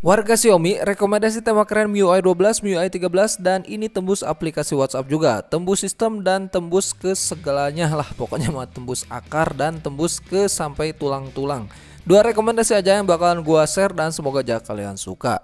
Warga Xiaomi, rekomendasi tema keren MIUI 12, MIUI 13 dan ini tembus aplikasi WhatsApp juga, tembus sistem dan tembus ke segalanya lah, pokoknya mah tembus akar dan tembus ke sampai tulang-tulang. Dua rekomendasi aja yang bakalan gua share dan semoga aja kalian suka.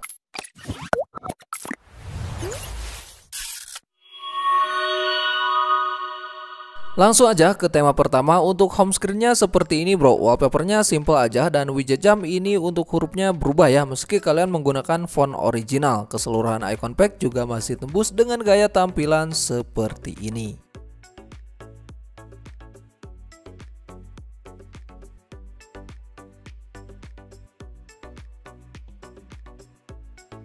Langsung aja ke tema pertama. Untuk home screen-nya seperti ini bro, wallpapernya simple aja dan widget jam ini untuk hurufnya berubah ya, meski kalian menggunakan font original. Keseluruhan icon pack juga masih tembus dengan gaya tampilan seperti ini.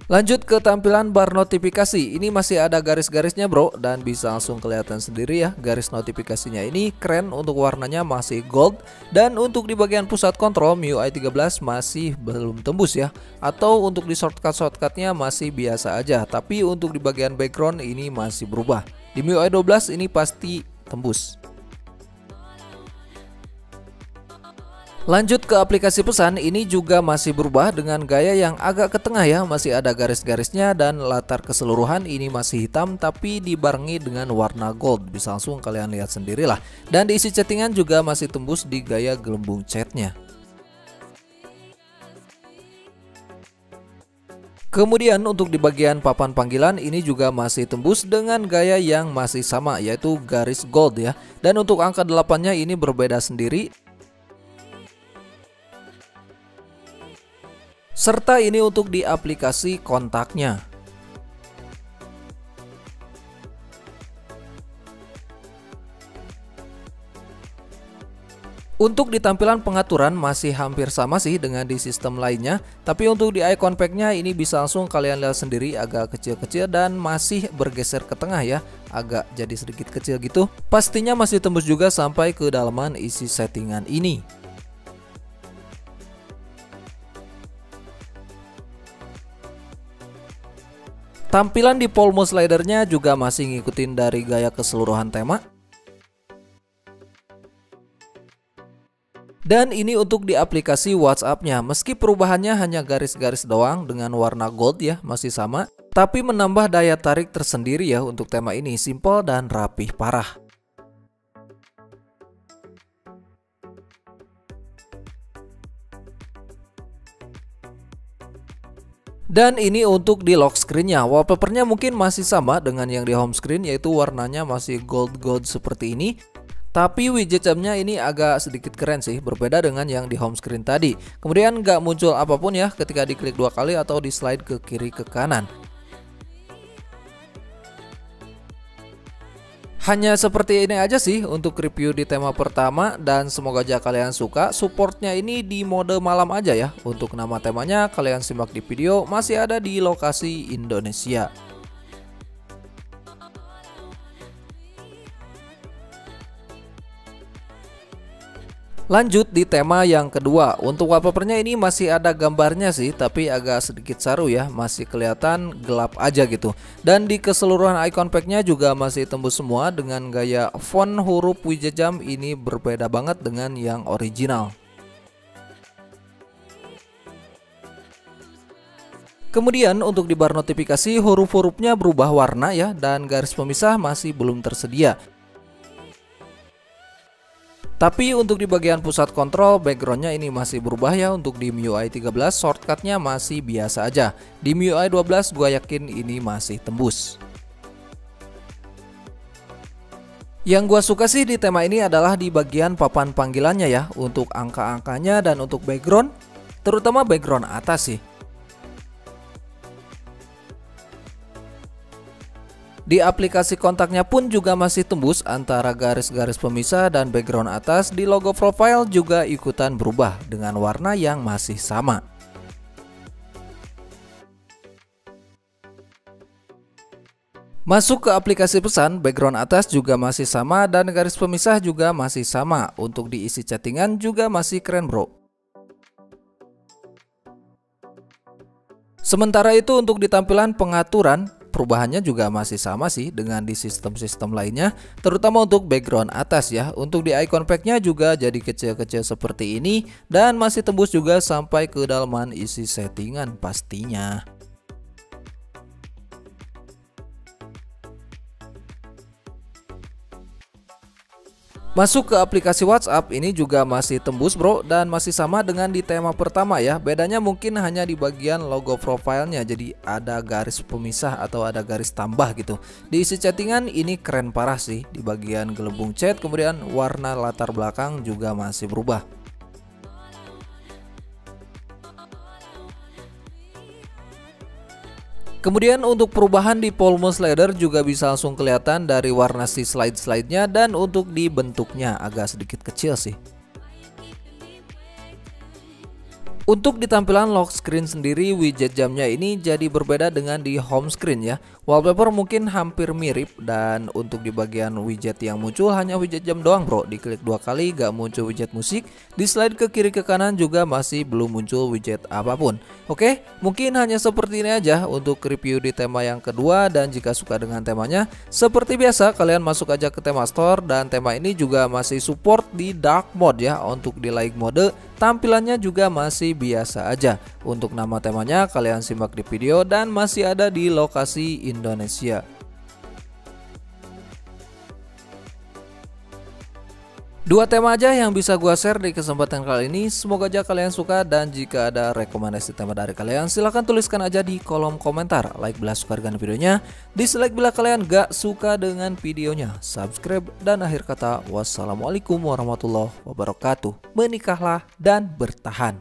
Lanjut ke tampilan bar notifikasi, ini masih ada garis-garisnya bro, dan bisa langsung kelihatan sendiri ya, garis notifikasinya ini keren, untuk warnanya masih gold. Dan untuk di bagian pusat kontrol MIUI 13 masih belum tembus ya, atau untuk di shortcut-shortcutnya masih biasa aja. Tapi untuk di bagian background ini masih berubah. Di MIUI 12 ini pasti tembus. Lanjut ke aplikasi pesan, ini juga masih berubah dengan gaya yang agak ke tengah ya, masih ada garis-garisnya dan latar keseluruhan ini masih hitam tapi dibarengi dengan warna gold, bisa langsung kalian lihat sendirilah. Dan diisi chattingan juga masih tembus di gaya gelembung chatnya. Kemudian untuk di bagian papan panggilan ini juga masih tembus dengan gaya yang masih sama, yaitu garis gold ya. Dan untuk angka 8-nya ini berbeda sendiri. Serta ini untuk di aplikasi kontaknya. Untuk di tampilan pengaturan masih hampir sama sih dengan di sistem lainnya. Tapi untuk di icon pack-nya ini bisa langsung kalian lihat sendiri, agak kecil-kecil dan masih bergeser ke tengah ya, agak jadi sedikit kecil gitu. Pastinya masih tembus juga sampai ke dalaman isi settingan ini. Tampilan di Polmo slidernya juga masih ngikutin dari gaya keseluruhan tema. Dan ini untuk di aplikasi WhatsApp-nya, meski perubahannya hanya garis-garis doang dengan warna gold ya, masih sama. Tapi menambah daya tarik tersendiri ya untuk tema ini, simple dan rapih parah. Dan ini untuk di lock screen-nya, wallpapernya mungkin masih sama dengan yang di home screen, yaitu warnanya masih gold seperti ini. Tapi widget jamnya ini agak sedikit keren sih, berbeda dengan yang di home screen tadi. Kemudian nggak muncul apapun ya ketika diklik 2 kali atau di slide ke kiri ke kanan. Hanya seperti ini aja sih untuk review di tema pertama, dan semoga aja kalian suka. Supportnya ini di mode malam aja ya. Untuk nama temanya kalian simak di video, masih ada di lokasi Indonesia. Lanjut di tema yang kedua. Untuk wallpapernya ini masih ada gambarnya sih, tapi agak sedikit saru ya, masih kelihatan gelap aja gitu. Dan di keseluruhan icon packnya juga masih tembus semua dengan gaya font huruf widget jam ini berbeda banget dengan yang original. Kemudian untuk di bar notifikasi huruf-hurufnya berubah warna ya, dan garis pemisah masih belum tersedia. Tapi untuk di bagian pusat kontrol, backgroundnya ini masih berubah ya. Untuk di MIUI 13 shortcutnya masih biasa aja. Di MIUI 12 gua yakin ini masih tembus. Yang gua suka sih di tema ini adalah di bagian papan panggilannya ya, untuk angka-angkanya dan untuk background, terutama background atas sih. Di aplikasi kontaknya pun juga masih tembus antara garis-garis pemisah dan background atas. Di logo profile juga ikutan berubah dengan warna yang masih sama. Masuk ke aplikasi pesan, background atas juga masih sama dan garis pemisah juga masih sama. Untuk diisi chattingan juga masih keren bro. Sementara itu untuk di tampilan pengaturan, perubahannya juga masih sama sih dengan di sistem-sistem lainnya, terutama untuk background atas ya. Untuk di icon packnya juga jadi kecil-kecil seperti ini dan masih tembus juga sampai ke dalaman isi settingan pastinya. Masuk ke aplikasi WhatsApp ini juga masih tembus bro, dan masih sama dengan di tema pertama ya. Bedanya mungkin hanya di bagian logo profilnya, jadi ada garis pemisah atau ada garis tambah gitu. Di isi chattingan ini keren parah sih, di bagian gelembung chat, kemudian warna latar belakang juga masih berubah. Kemudian untuk perubahan di volume slider juga bisa langsung kelihatan dari warna si slide-slide-nya, dan untuk di bentuknya agak sedikit kecil sih. Untuk di tampilan lock screen sendiri, widget jamnya ini jadi berbeda dengan di home screen ya. Wallpaper mungkin hampir mirip, dan untuk di bagian widget yang muncul hanya widget jam doang bro. Diklik 2 kali gak muncul widget musik, di slide ke kiri ke kanan juga masih belum muncul widget apapun. Oke, mungkin hanya seperti ini aja untuk review di tema yang kedua, dan jika suka dengan temanya, seperti biasa kalian masuk aja ke tema store, dan tema ini juga masih support di dark mode ya. Untuk di light mode tampilannya juga masih biasa aja. Untuk nama temanya kalian simak di video, dan masih ada di lokasi Indonesia. Dua tema aja yang bisa gua share di kesempatan kali ini. Semoga aja kalian suka, dan jika ada rekomendasi tema dari kalian silahkan tuliskan aja di kolom komentar. Like bila suka dengan videonya, dislike bila kalian gak suka dengan videonya, subscribe, dan akhir kata wassalamualaikum warahmatullahi wabarakatuh. Menikahlah dan bertahan.